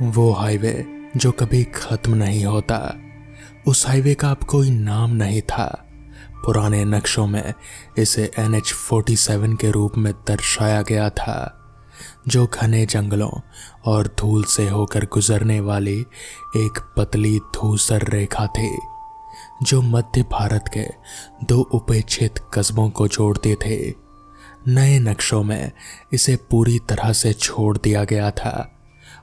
वो हाईवे जो कभी खत्म नहीं होता। उस हाईवे का अब कोई नाम नहीं था। पुराने नक्शों में इसे NH-47 के रूप में दर्शाया गया था, जो घने जंगलों और धूल से होकर गुजरने वाली एक पतली धूसर रेखा थी, जो मध्य भारत के दो उपेक्षित कस्बों को जोड़ते थे। नए नक्शों में इसे पूरी तरह से छोड़ दिया गया था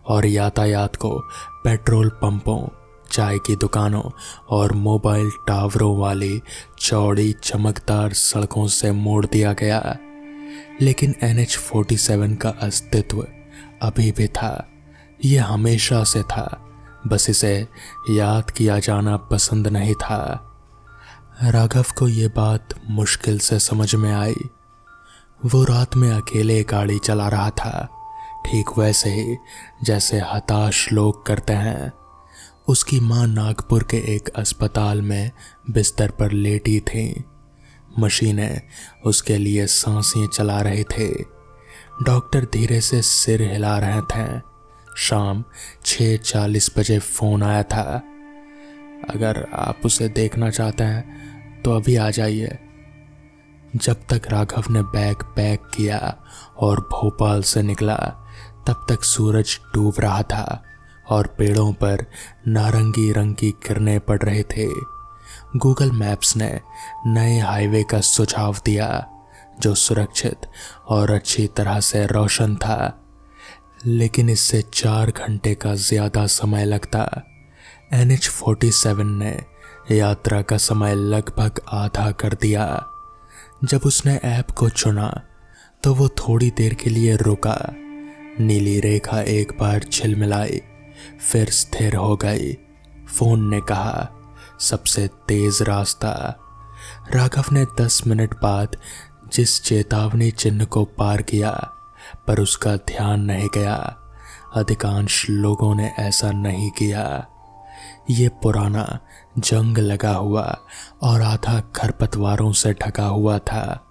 और यातायात को पेट्रोल पंपों, चाय की दुकानों और मोबाइल टावरों वाली चौड़ी चमकदार सड़कों से मोड़ दिया गया। लेकिन NH-47 का अस्तित्व अभी भी था। यह हमेशा से था, बस इसे याद किया जाना पसंद नहीं था। राघव को यह बात मुश्किल से समझ में आई। वो रात में अकेले गाड़ी चला रहा था, ठीक वैसे ही जैसे हताश लोग करते हैं। उसकी मां नागपुर के एक अस्पताल में बिस्तर पर लेटी थी। मशीनें उसके लिए सांसें चला रहे थे। डॉक्टर धीरे से सिर हिला रहे थे। शाम 6:40 बजे फोन आया था। अगर आप उसे देखना चाहते हैं तो अभी आ जाइए। जब तक राघव ने बैग पैक किया और भोपाल से निकला, तब तक सूरज डूब रहा था और पेड़ों पर नारंगी रंग की किरणें पड़ रहे थे। गूगल मैप्स ने नए हाईवे का सुझाव दिया, जो सुरक्षित और अच्छी तरह से रोशन था, लेकिन इससे 4 घंटे का ज्यादा समय लगता। NH-47 ने यात्रा का समय लगभग आधा कर दिया। जब उसने ऐप को चुना तो वो थोड़ी देर के लिए रुका। नीली रेखा एक बार झिलमिलाई, फिर स्थिर हो गई। फोन ने कहा, सबसे तेज रास्ता। राघव ने 10 मिनट बाद जिस चेतावनी चिन्ह को पार किया, पर उसका ध्यान नहीं गया। अधिकांश लोगों ने ऐसा नहीं किया। ये पुराना, जंग लगा हुआ और आधा खरपतवारों से ढका हुआ था।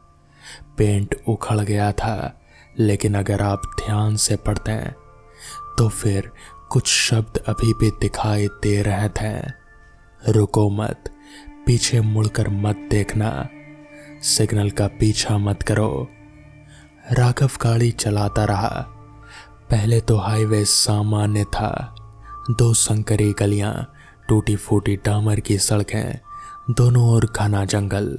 पेंट उखड़ गया था, लेकिन अगर आप ध्यान से पढ़ते हैं तो फिर कुछ शब्द अभी भी दिखाई दे रहे थे। रुको मत, पीछे मुड़कर मत देखना, सिग्नल का पीछा मत करो। राघव गाड़ी चलाता रहा। पहले तो हाईवे सामान्य था। 2 संकरी गलियां, टूटी फूटी डामर की सड़कें, दोनों ओर घना जंगल,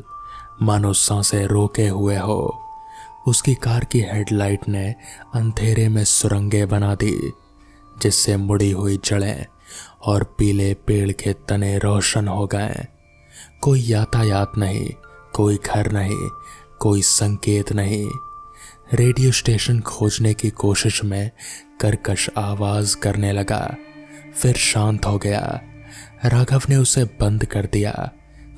मानो सांसें रोके हुए हो। उसकी कार की हेडलाइट ने अंधेरे में सुरंगें बना दी, जिससे मुड़ी हुई जड़ें और पीले पेड़ के तने रोशन हो गए। कोई यातायात नहीं, कोई घर नहीं, कोई संकेत नहीं। रेडियो स्टेशन खोजने की कोशिश में कर्कश आवाज करने लगा, फिर शांत हो गया। राघव ने उसे बंद कर दिया।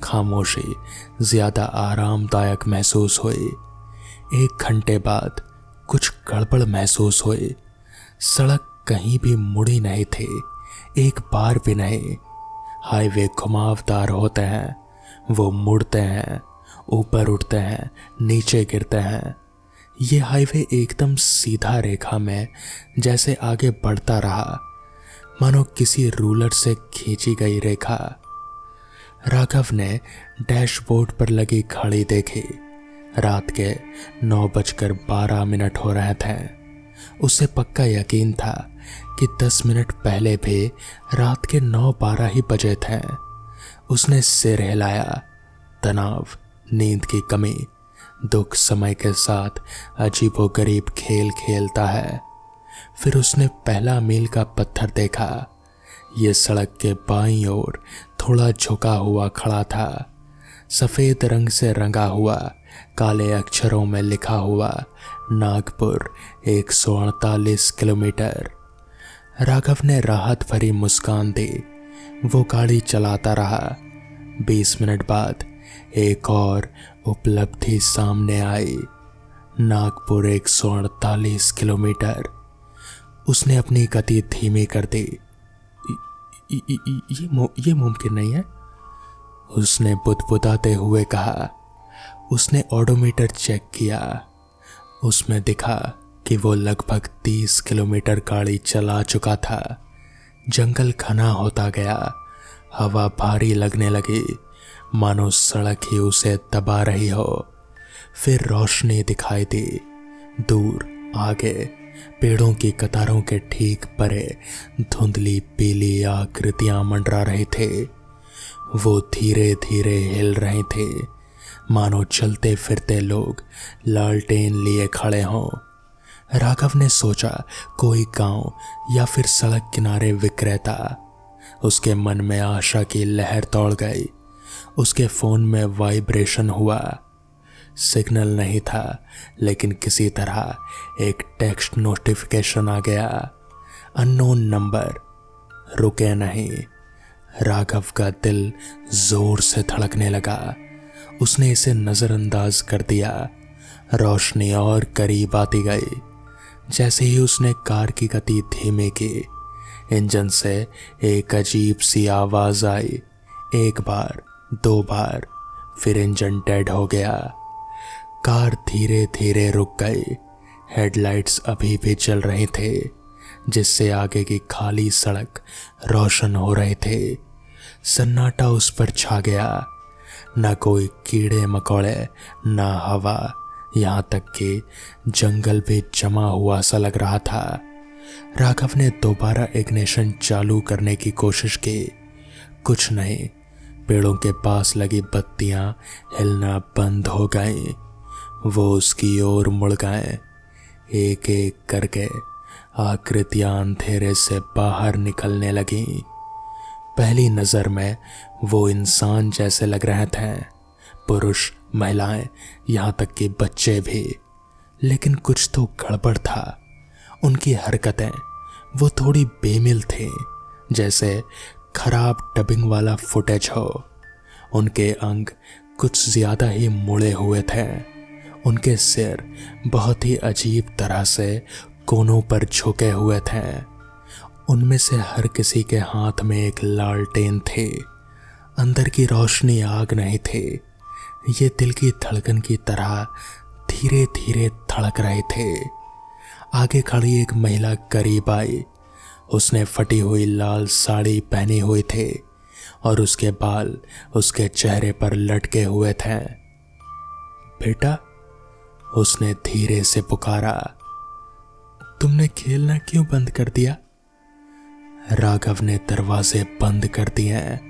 खामोशी ज्यादा आरामदायक महसूस हुई। 1 घंटे बाद कुछ गड़बड़ महसूस हुई। सड़क कहीं भी मुड़ी नहीं थी, एक बार भी नहीं। हाईवे घुमावदार होते हैं, वो मुड़ते हैं, ऊपर उठते हैं, नीचे गिरते हैं। ये हाईवे एकदम सीधा रेखा में जैसे आगे बढ़ता रहा, मानो किसी रूलर से खींची गई रेखा। राघव ने डैशबोर्ड पर लगी घड़ी देखी। रात के 9:12 हो रहे थे। उसे पक्का यकीन था कि 10 मिनट पहले भी रात के 9:12 ही बजे थे। उसने सिर हिलाया। तनाव, नींद की कमी, दुख समय के साथ अजीबोगरीब खेल खेलता है। फिर उसने पहला मील का पत्थर देखा। ये सड़क के बाईं ओर थोड़ा झुका हुआ खड़ा था। सफेद रंग से रंगा हुआ, काले अक्षरों में लिखा हुआ, नागपुर 148 किलोमीटर। राघव ने राहत भरी मुस्कान दी। वो गाड़ी चलाता रहा। 20 मिनट बाद एक और उपलब्धि सामने आई। नागपुर 148 किलोमीटर। उसने अपनी गति धीमी कर दी। ये मुमकिन नहीं है, उसने बुदबुदाते हुए कहा। उसने ओडोमीटर चेक किया। उसमें दिखा कि वो लगभग 30 किलोमीटर गाड़ी चला चुका था। जंगल घना होता गया, हवा भारी लगने लगी, मानो सड़क ही उसे दबा रही हो। फिर रोशनी दिखाई दी। दूर आगे पेड़ों की कतारों के ठीक परे धुंधली पीली आकृतियां मंडरा रही थे। वो धीरे धीरे हिल रहे थे, मानो चलते फिरते लोग लालटेन लिए खड़े हों। राघव ने सोचा कोई गांव या फिर सड़क किनारे विक्रेता। उसके मन में आशा की लहर दौड़ गई। उसके फोन में वाइब्रेशन हुआ। सिग्नल नहीं था, लेकिन किसी तरह एक टेक्स्ट नोटिफिकेशन आ गया। Unknown number. रुके नहीं। राघव का दिल जोर से धड़कने लगा। उसने इसे नजरअंदाज कर दिया। रोशनी और करीब आती गई। जैसे ही उसने कार की गति धीमे की, इंजन से एक अजीब सी आवाज आई। एक बार, दो बार, फिर इंजन डेड हो गया। कार धीरे धीरे रुक गई। हेडलाइट्स अभी भी चल रहे थे, जिससे आगे की खाली सड़क रोशन हो रहे थे। सन्नाटा उस पर छा गया। न कोई कीड़े मकोड़े, न हवा, यहाँ तक कि जंगल भी जमा हुआ सा लग रहा था। राघव ने दोबारा इग्निशन चालू करने की कोशिश की। कुछ नहीं। पेड़ों के पास लगी बत्तियां हिलना बंद हो गईं। वो उसकी ओर मुड़ गए। एक एक करके आकृतियां अंधेरे से बाहर निकलने लगीं। पहली नजर में वो इंसान जैसे लग रहे थे, पुरुष, महिलाएं, यहाँ तक कि बच्चे भी। लेकिन कुछ तो गड़बड़ था। उनकी हरकतें वो थोड़ी बेमिल थी, जैसे खराब डबिंग वाला फुटेज हो। उनके अंग कुछ ज्यादा ही मुड़े हुए थे। उनके सिर बहुत ही अजीब तरह से कोनों पर झुके हुए थे। उनमें से हर किसी के हाथ में एक लालटेन थी। अंदर की रोशनी आग नहीं थी। ये दिल की धड़कन की तरह धीरे धीरे धड़क रहे थे। आगे खड़ी एक महिला करीब आई। उसने फटी हुई लाल साड़ी पहनी हुई थी और उसके बाल उसके चेहरे पर लटके हुए थे। बेटा, उसने धीरे से पुकारा। तुमने खेलना क्यों बंद कर दिया? राघव ने दरवाजे बंद कर दिए।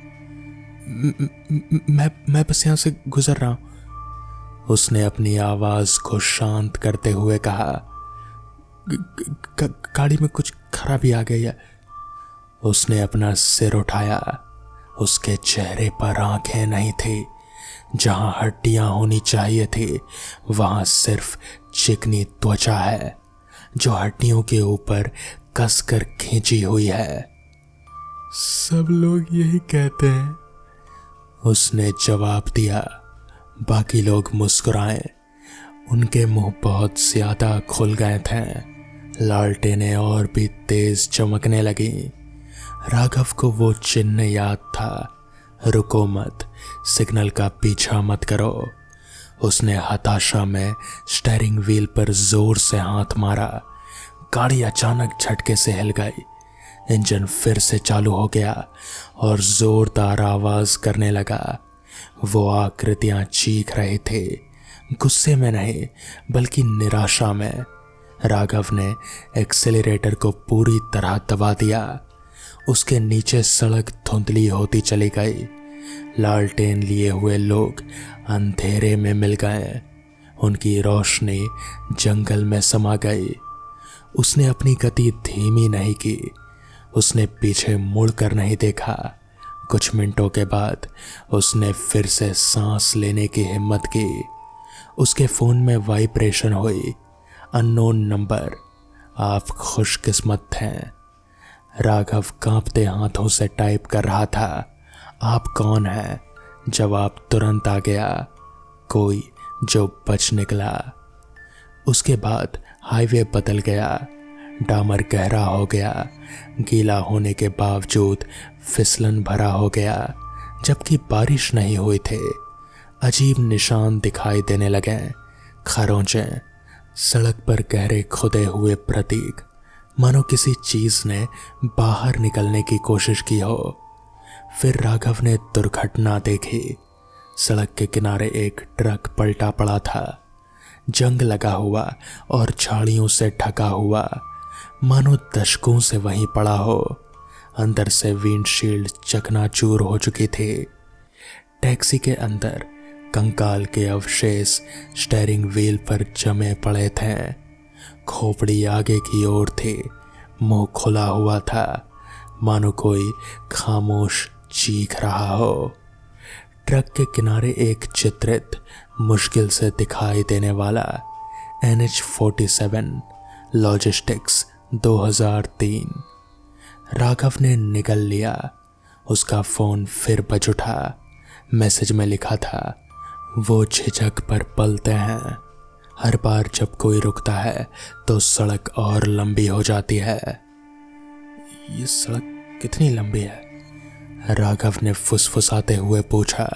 मैं बस यहां से गुजर रहा हूं, उसने अपनी आवाज को शांत करते हुए कहा। गाड़ी में कुछ खराबी आ गई है। उसने अपना सिर उठाया। उसके चेहरे पर आंखें नहीं थी। जहां हड्डियां होनी चाहिए थी, वहां सिर्फ चिकनी त्वचा है, जो हड्डियों के ऊपर कसकर खींची हुई है। सब लोग यही कहते हैं, उसने जवाब दिया। बाकी लोग मुस्कुराए। उनके मुंह बहुत ज्यादा खुल गए थे। लालटेनें और भी तेज चमकने लगी। राघव को वो चिन्ह याद था, रुको मत, सिग्नल का पीछा मत करो। उसने हताशा में स्टीयरिंग व्हील पर जोर से हाथ मारा। गाड़ी अचानक झटके से हिल गई। इंजन फिर से चालू हो गया और जोरदार आवाज करने लगा। वो आकृतियां चीख रहे थे, गुस्से में नहीं बल्कि निराशा में। राघव ने एक्सेलरेटर को पूरी तरह दबा दिया। उसके नीचे सड़क धुंधली होती चली गई। लालटेन लिए हुए लोग अंधेरे में मिल गए। उनकी रोशनी जंगल में समा गई। उसने अपनी गति धीमी नहीं की। उसने पीछे मुड़कर नहीं देखा। कुछ मिनटों के बाद उसने फिर से सांस लेने की हिम्मत की। उसके फोन में वाइब्रेशन हुई। Unknown number. आप खुशकिस्मत थे। राघव कांपते हाथों से टाइप कर रहा था। आप कौन हैं? जवाब तुरंत आ गया, कोई जो बच निकला। उसके बाद हाईवे बदल गया। डामर गहरा हो गया। गीला होने के बावजूद फिसलन भरा हो गया, जबकि बारिश नहीं हुई थी। अजीब निशान दिखाई देने लगे, खरोंचें, सड़क पर गहरे खुदे हुए प्रतीक, मानो किसी चीज ने बाहर निकलने की कोशिश की हो। फिर राघव ने दुर्घटना देखी। सड़क के किनारे एक ट्रक पलटा पड़ा था, जंग लगा हुआ और झाड़ियों से ढका हुआ, मानो दशकों से वहीं पड़ा हो। अंदर से विंडशील्ड चकनाचूर हो चुकी थी। टैक्सी के अंदर कंकाल के अवशेष स्टीयरिंग व्हील पर जमे पड़े थे। खोपड़ी आगे की ओर थी, मुंह खुला हुआ था, मानो कोई खामोश चीख रहा हो। ट्रक के किनारे एक चित्रित, मुश्किल से दिखाई देने वाला NH-47 लॉजिस्टिक्स 2003। राघव ने निगल लिया। उसका फोन फिर बज उठा। मैसेज में लिखा था, वो झिझक पर पलते हैं। हर बार जब कोई रुकता है तो सड़क और लंबी हो जाती है। ये सड़क कितनी लंबी है? राघव ने फुसफुसाते हुए पूछा।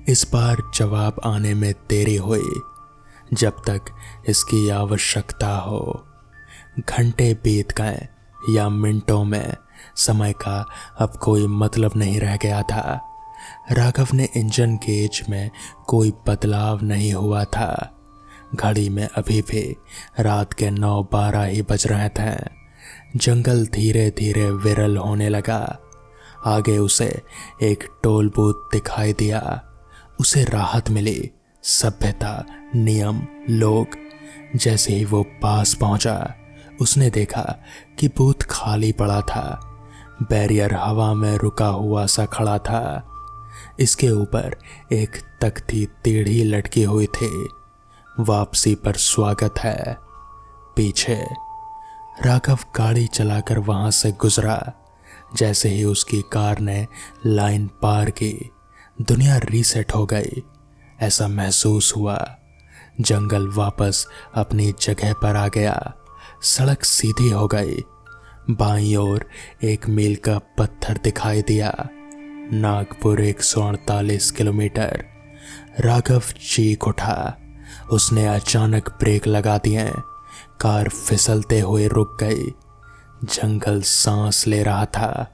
इस बार जवाब आने में देरी हुई। जब तक इसकी आवश्यकता हो। घंटे बीत गए या मिनटों में, समय का अब कोई मतलब नहीं रह गया था। राघव ने इंजन गेज में कोई बदलाव नहीं हुआ था। घड़ी में अभी भी रात के 9:12 ही बज रहे थे। जंगल धीरे धीरे विरल होने लगा। आगे उसे एक टोल बूथ दिखाई दिया। उसे राहत मिली। सभ्यता, नियम, लोग। जैसे ही वो पास पहुंचा, उसने देखा कि बूथ खाली पड़ा था। बैरियर हवा में रुका हुआ सा खड़ा था। इसके ऊपर एक तख्ती टेढ़ी लटकी हुई थी, वापसी पर स्वागत है। पीछे राघव गाड़ी चलाकर वहां से गुजरा। जैसे ही उसकी कार ने लाइन पार की, दुनिया रीसेट हो गई, ऐसा महसूस हुआ। जंगल वापस अपनी जगह पर आ गया। सड़क सीधी हो गई। बाईं ओर 1 मील का पत्थर दिखाई दिया। नागपुर 148 किलोमीटर। राघव चीख उठा। उसने अचानक ब्रेक लगा दिए। कार फिसलते हुए रुक गई। जंगल सांस ले रहा था।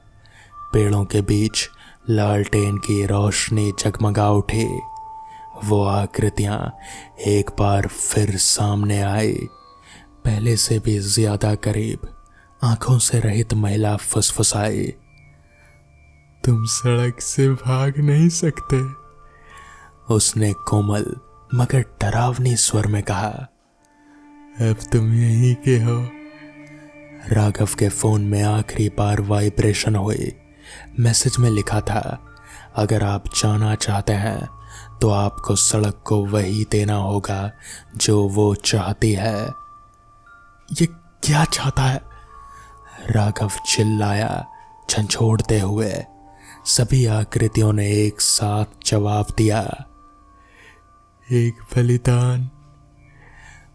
पेड़ों के बीच लालटेन की रोशनी जगमगा उठी। वो आकृतियां एक बार फिर सामने आई, पहले से भी ज्यादा करीब। आंखों से रहित महिला फुसफुसाई, तुम सड़क से भाग नहीं सकते। उसने कोमल मगर डरावनी स्वर में कहा, अब तुम यहीं के हो। राघव के फोन में आखिरी बार वाइब्रेशन हुई। मैसेज में लिखा था, अगर आप जाना चाहते हैं तो आपको सड़क को वही देना होगा जो वो चाहती है। ये क्या चाहता है? राघव चिल्लाया, झंझोड़ते हुए। सभी आकृतियों ने एक साथ जवाब दिया, एक बलिदान।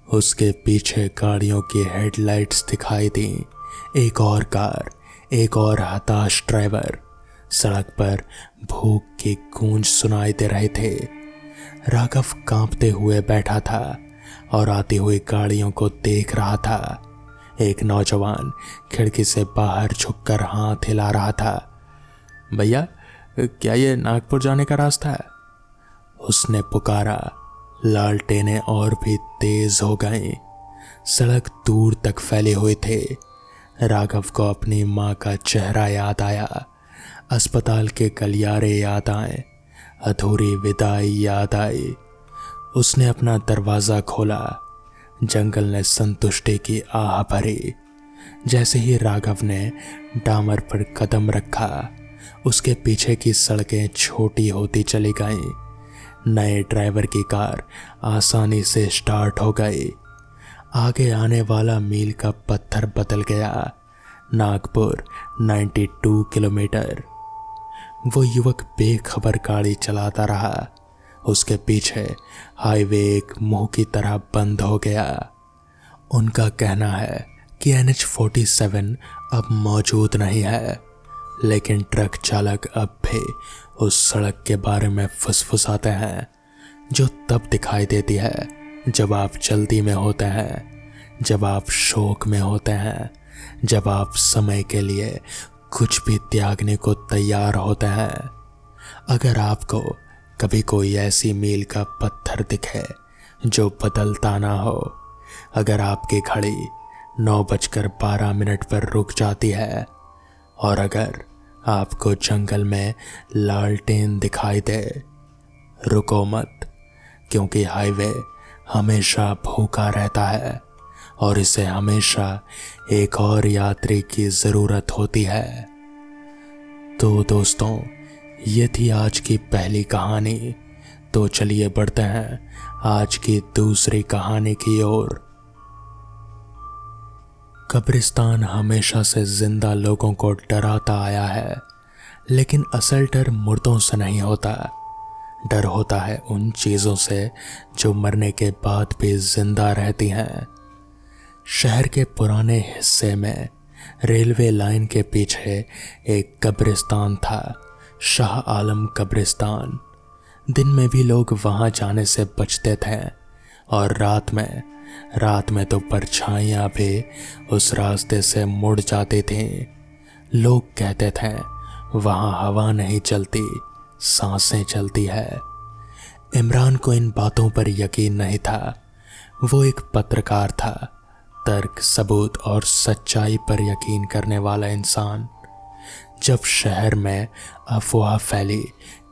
उसके पीछे गाड़ियों की हेडलाइट्स दिखाई दी। एक और कार, एक और हताश ड्राइवर। सड़क पर भूख की गूंज सुनाई दे रहे थे। राघव कांपते हुए बैठा था और आती हुई गाड़ियों को देख रहा था। एक नौजवान खिड़की से बाहर झुककर हाथ हिला रहा था। भैया, क्या ये नागपुर जाने का रास्ता है? उसने पुकारा। लालटेनें और भी तेज हो गईं। सड़क दूर तक फैली हुई थी। राघव को अपनी माँ का चेहरा याद आया। अस्पताल के गलियारे याद आए। अधूरी विदाई याद आई। उसने अपना दरवाज़ा खोला। जंगल ने संतुष्टि की आह भरी। जैसे ही राघव ने डामर पर कदम रखा, उसके पीछे की सड़कें छोटी होती चली गईं। नए ड्राइवर की कार आसानी से स्टार्ट हो गई। आगे आने वाला मील का पत्थर बदल गया। नागपुर 92 किलोमीटर। वो युवक बेखबर गाड़ी चलाता रहा। उसके पीछे हाईवे एक मुंह की तरह बंद हो गया। उनका कहना है कि NH-47 अब मौजूद नहीं है, लेकिन ट्रक चालक अब भी उस सड़क के बारे में फुसफुसाते हैं, जो तब दिखाई देती है जब आप जल्दी में होते हैं, जब आप शोक में होते हैं, जब आप समय के लिए कुछ भी त्यागने को तैयार होते हैं। अगर आपको कभी कोई ऐसी मील का पत्थर दिखे जो बदलता ना हो, अगर आपकी घड़ी 9:12 पर रुक जाती है, और अगर आपको जंगल में लालटेन दिखाई दे, रुको मत, क्योंकि हाईवे हमेशा भूखा रहता है और इसे हमेशा एक और यात्री की ज़रूरत होती है। तो दोस्तों, ये थी आज की पहली कहानी। तो चलिए बढ़ते हैं आज की दूसरी कहानी की ओर। कब्रिस्तान हमेशा से जिंदा लोगों को डराता आया है, लेकिन असल डर मुर्दों से नहीं होता। डर होता है उन चीज़ों से जो मरने के बाद भी जिंदा रहती हैं। शहर के पुराने हिस्से में रेलवे लाइन के पीछे एक कब्रिस्तान था, शाह आलम कब्रिस्तान। दिन में भी लोग वहां जाने से बचते थे, और रात में तो परछाइयां भी उस रास्ते से मुड़ जाती थीं। लोग कहते थे वहां हवा नहीं चलती, सांसें चलती है। इमरान को इन बातों पर यकीन नहीं था। वो एक पत्रकार था, तर्क, सबूत और सच्चाई पर यकीन करने वाला इंसान। जब शहर में अफवाह फैली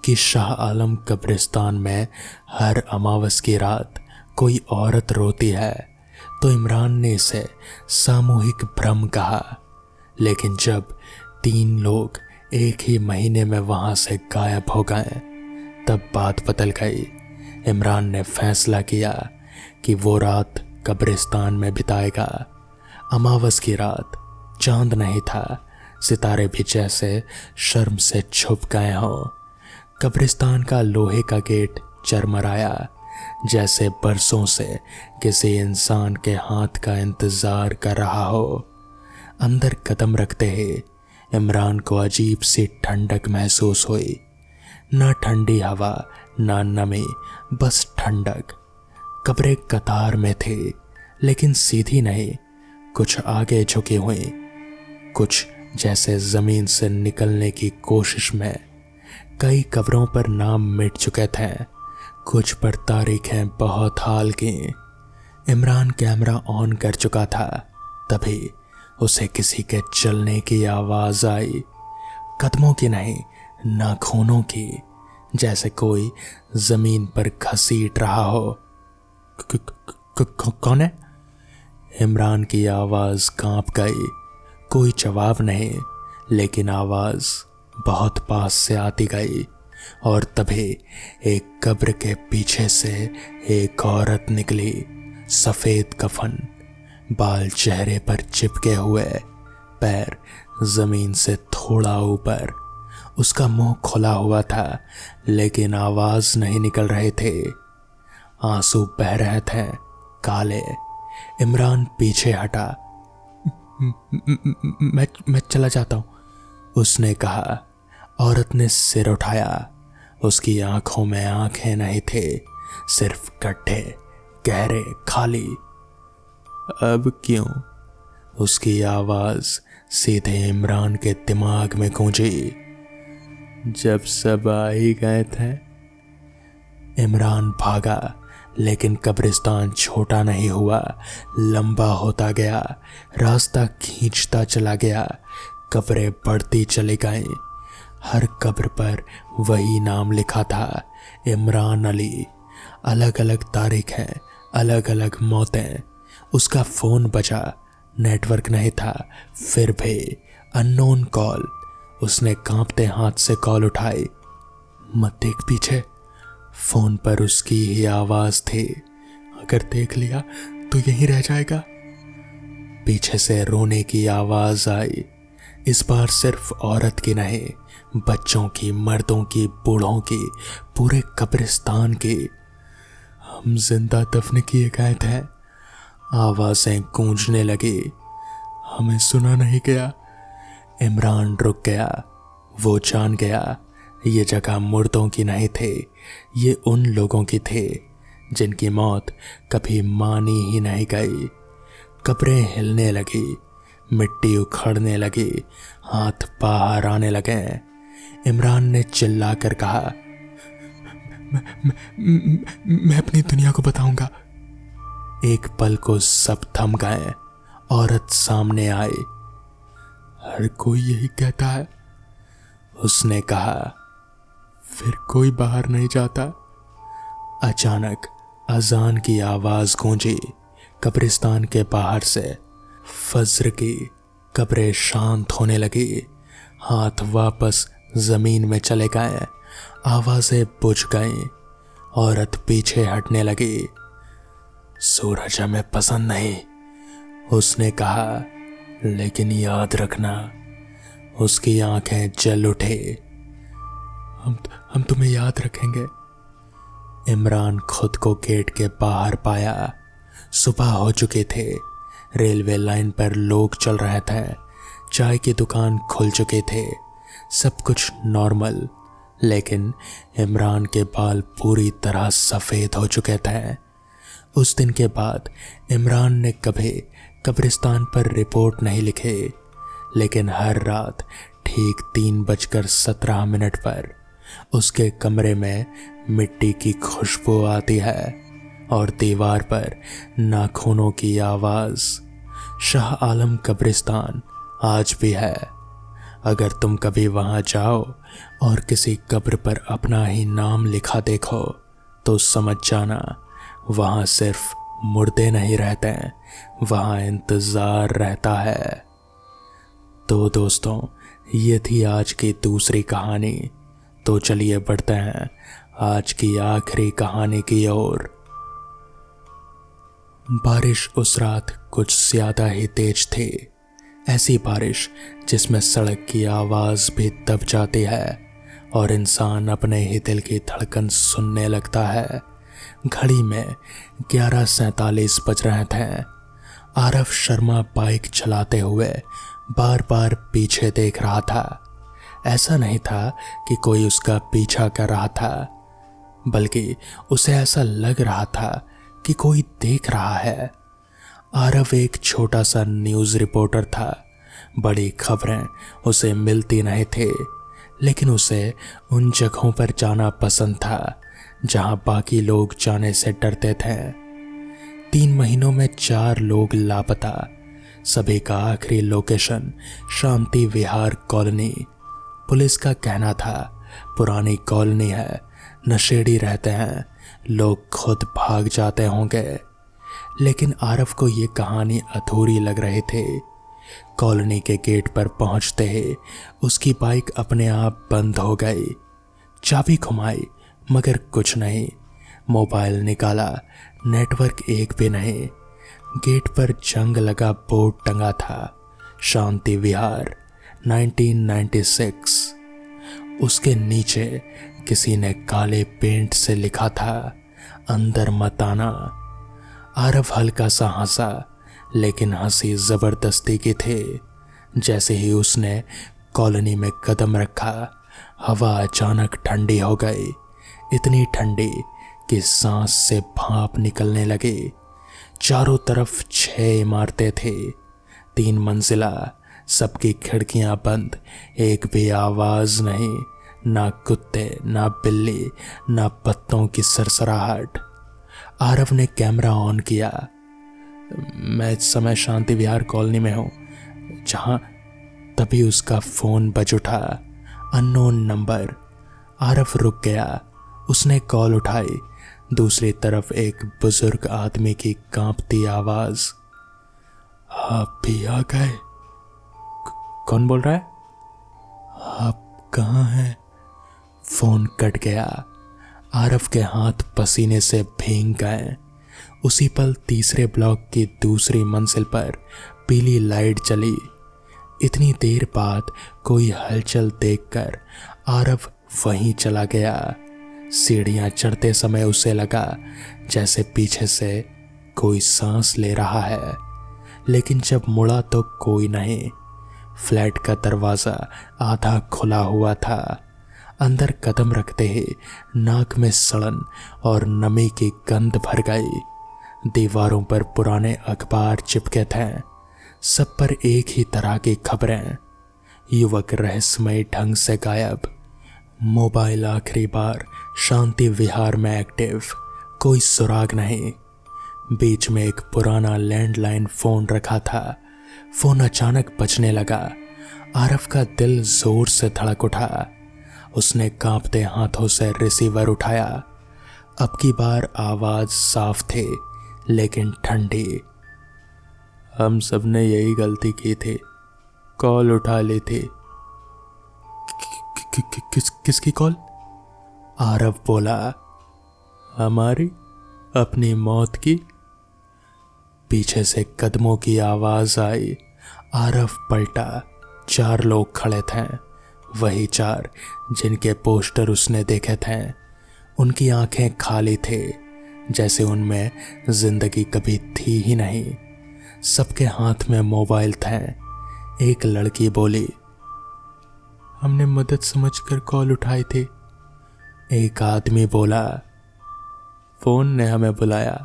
कि शाह आलम कब्रिस्तान में हर अमावस की रात कोई औरत रोती है, तो इमरान ने इसे सामूहिक भ्रम कहा। लेकिन जब 3 लोग एक ही महीने में वहां से गायब हो गए, तब बात बदल गई। इमरान ने फैसला किया कि वो रात कब्रिस्तान में बिताएगा। अमावस की रात, चांद नहीं था, सितारे भी जैसे शर्म से छुप गए हों। कब्रिस्तान का लोहे का गेट चरमराया, जैसे बरसों से किसी इंसान के हाथ का इंतजार कर रहा हो। अंदर कदम रखते ही इमरान को अजीब सी ठंडक महसूस हुई। ना ठंडी हवा, ना नमी, बस ठंडक। कब्रें कतार में थी, लेकिन सीधी नहीं, कुछ आगे झुकी हुई, कुछ जैसे जमीन से निकलने की कोशिश में। कई कब्रों पर नाम मिट चुके थे, कुछ पर तारीखें बहुत हाल की। इमरान कैमरा ऑन कर चुका था, तभी उसे किसी के चलने की आवाज आई। कदमों की नहीं, नाखूनों की, जैसे कोई जमीन पर घसीट रहा हो। कौन है? इमरान की आवाज कांप गई। कोई जवाब नहीं, लेकिन आवाज बहुत पास से आती गई। और तभी एक कब्र के पीछे से एक औरत निकली। सफेद कफन, बाल चेहरे पर चिपके हुए, पैर जमीन से थोड़ा ऊपर। उसका मुंह खुला हुआ था, लेकिन आवाज नहीं निकल रहे थे। आंसू बह रहे थे, काले। इमरान पीछे हटा। मैं चला जाता हूं, उसने कहा। औरत ने सिर उठाया। उसकी आंखों में आंखें नहीं थे, सिर्फ गड्ढे, गहरे, खाली। अब क्यों? उसकी आवाज सीधे इमरान के दिमाग में गूंजी। जब सब आ ही गए थे। इमरान भागा, लेकिन कब्रिस्तान छोटा नहीं हुआ, लंबा होता गया। रास्ता खींचता चला गया, कब्रें बढ़ती चली गईं। हर कब्र पर वही नाम लिखा था, इमरान अली। अलग अलग तारीखें, अलग अलग मौतें। उसका फोन बजा, नेटवर्क नहीं था, फिर भी अननोन कॉल। उसने कांपते हाथ से कॉल उठाई। मत देख पीछे, फोन पर उसकी ही आवाज थी। अगर देख लिया तो यहीं रह जाएगा। पीछे से रोने की आवाज आई। इस बार सिर्फ औरत की नहीं, बच्चों की, मर्दों की, बूढ़ों की, पूरे कब्रिस्तान की। हम जिंदा दफन किए गए थे। आवाजें गूंजने लगी। हमें सुना नहीं गया। इमरान रुक गया। वो जान गया ये जगह मुर्दों की नहीं थी, ये उन लोगों की थी जिनकी मौत कभी मानी ही नहीं गई। कब्रें हिलने लगी, मिट्टी उखड़ने लगी, हाथ बाहर आने लगे। इमरान ने चिल्लाकर कहा, मैं अपनी दुनिया को बताऊंगा। एक पल को सब थम गए। औरत सामने आई। हर कोई यही कहता है, उसने कहा। फिर कोई बाहर नहीं जाता। अचानक अजान की आवाज गूंजी कब्रिस्तान के बाहर से। फज्र की कब्रें शांत होने लगी। हाथ वापस जमीन में चले गए। आवाजें बुझ गईं। औरत पीछे हटने लगी। सूरज हमें पसंद नहीं, उसने कहा, लेकिन याद रखना। उसकी आंखें जल उठे। हम तुम्हें याद रखेंगे। इमरान खुद को गेट के बाहर पाया। सुबह हो चुके थे। रेलवे लाइन पर लोग चल रहे थे। चाय की दुकान खुल चुके थे। सब कुछ नॉर्मल, लेकिन इमरान के बाल पूरी तरह सफ़ेद हो चुके थे। उस दिन के बाद इमरान ने कभी कब्रिस्तान पर रिपोर्ट नहीं लिखे, लेकिन हर रात ठीक 3:17 पर उसके कमरे में मिट्टी की खुशबू आती है और दीवार पर नाखूनों की आवाज़। शाह आलम कब्रिस्तान आज भी है। अगर तुम कभी वहाँ जाओ और किसी कब्र पर अपना ही नाम लिखा देखो तो समझ जाना, वहाँ सिर्फ मुर्दे नहीं रहते, वहाँ इंतज़ार रहता है। तो दोस्तों, ये थी आज की दूसरी कहानी। तो चलिए बढ़ते हैं आज की आखिरी कहानी की ओर। बारिश उस रात कुछ ज़्यादा ही तेज थी। ऐसी बारिश जिसमें सड़क की आवाज़ भी दब जाती है और इंसान अपने ही दिल की धड़कन सुनने लगता है। घड़ी में 11:47 बज रहे थे। आरव शर्मा बाइक चलाते हुए बार बार पीछे देख रहा था। ऐसा नहीं था कि कोई उसका पीछा कर रहा था, बल्कि उसे ऐसा लग रहा था कि कोई देख रहा है। आरव एक छोटा सा न्यूज़ रिपोर्टर था। बड़ी खबरें उसे मिलती नहीं थे, लेकिन उसे उन जगहों पर जाना पसंद था जहां बाकी लोग जाने से डरते थे। 3 महीनों में 4 लोग लापता। सभी का आखिरी लोकेशन शांति विहार कॉलोनी। पुलिस का कहना था पुरानी कॉलोनी है, नशेड़ी रहते हैं, लोग खुद भाग जाते होंगे। लेकिन आरव को ये कहानी अधूरी लग रही थी। कॉलोनी के गेट पर पहुंचते ही उसकी बाइक अपने आप बंद हो गई। चाबी घुमाई मगर कुछ नहीं। मोबाइल निकाला, नेटवर्क एक भी नहीं। गेट पर जंग लगा बोर्ड टंगा था, शांति विहार 1996। उसके नीचे किसी ने काले पेंट से लिखा था, अंदर मत आना। आरव हल्का सा हंसा, लेकिन हंसी जबरदस्ती की थी। जैसे ही उसने कॉलोनी में कदम रखा, हवा अचानक ठंडी हो गई। इतनी ठंडी कि सांस से भाप निकलने लगी। चारों तरफ 6 इमारतें थी, 3 मंजिला, सबकी खिड़कियां बंद, एक भी आवाज नहीं। ना कुत्ते, ना बिल्ली, ना पत्तों की सरसराहट। आरव ने कैमरा ऑन किया। मैं इस समय शांति विहार कॉलोनी में हूँ जहाँ। तभी उसका फोन बज उठा। Unknown number. आरव रुक गया। उसने कॉल उठाई। दूसरी तरफ एक बुजुर्ग आदमी की कांपती आवाज। आप भी आ गए? कौन बोल रहा है? आप कहाँ हैं? फोन कट गया। आरव के हाथ पसीने से भीग गए। उसी पल तीसरे ब्लॉक की दूसरी मंजिल पर पीली लाइट जली। इतनी देर बाद कोई हलचल देखकर आरव वहीं चला गया। सीढ़ियां चढ़ते समय उसे लगा जैसे पीछे से कोई सांस ले रहा है, लेकिन जब मुड़ा तो कोई नहीं। फ्लैट का दरवाज़ा आधा खुला हुआ था। अंदर कदम रखते ही नाक में सड़न और नमी की गंध भर गई। दीवारों पर पुराने अखबार चिपके थे। सब पर एक ही तरह की खबरें। युवक रहस्यमय ढंग से गायब, मोबाइल आखिरी बार शांति विहार में एक्टिव, कोई सुराग नहीं। बीच में एक पुराना लैंडलाइन फोन रखा था। फोन अचानक बजने लगा। आरव का दिल जोर से धड़क उठा। उसने कांपते हाथों से रिसीवर उठाया। अब की बार आवाज साफ थी लेकिन ठंडी। हम सब ने यही गलती की थी, कॉल उठा ली थी। किसकी कॉल? आरव बोला। हमारी, अपनी मौत की। पीछे से कदमों की आवाज आई। आरव पलटा। 4 लोग खड़े थे, वही 4 जिनके पोस्टर उसने देखे थे। उनकी आंखें खाली थी, जैसे उनमें जिंदगी कभी थी ही नहीं। सबके हाथ में मोबाइल थे। एक लड़की बोली, हमने मदद समझकर कॉल उठाई थी। एक आदमी बोला, फोन ने हमें बुलाया।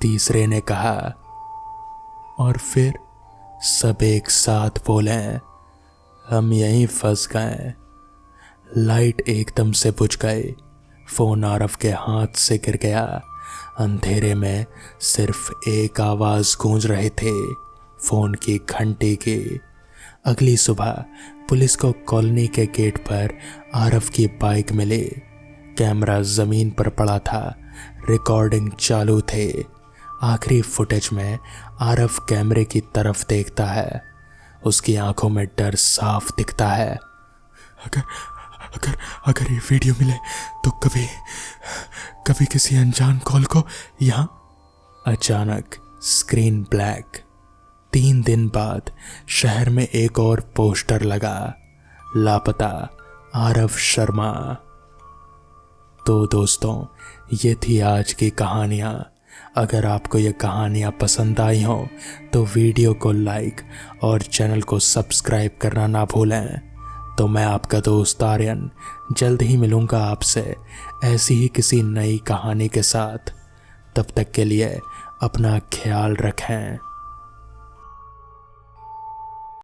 तीसरे ने कहा, और फिर सब एक साथ बोले, हम यहीं फंस गए। लाइट एकदम से बुझ गई। फोन आरव के हाथ से गिर गया। अंधेरे में सिर्फ एक आवाज गूंज रही थी, फोन की घंटी की। अगली सुबह पुलिस को कॉलोनी के गेट पर आरव की बाइक मिली। कैमरा जमीन पर पड़ा था, रिकॉर्डिंग चालू थी। आखिरी फुटेज में आरव कैमरे की तरफ देखता है। उसकी आंखों में डर साफ दिखता है। अगर ये वीडियो मिले तो कभी किसी अनजान कॉल को यहाँ। अचानक स्क्रीन ब्लैक। 3 दिन बाद शहर में एक और पोस्टर लगा, लापता आरव शर्मा। तो दोस्तों, ये थी आज की कहानियाँ। अगर आपको ये कहानियाँ पसंद आई हों तो वीडियो को लाइक और चैनल को सब्सक्राइब करना ना भूलें। तो मैं आपका दोस्त आर्यन जल्द ही मिलूँगा आपसे ऐसी ही किसी नई कहानी के साथ। तब तक के लिए अपना ख्याल रखें।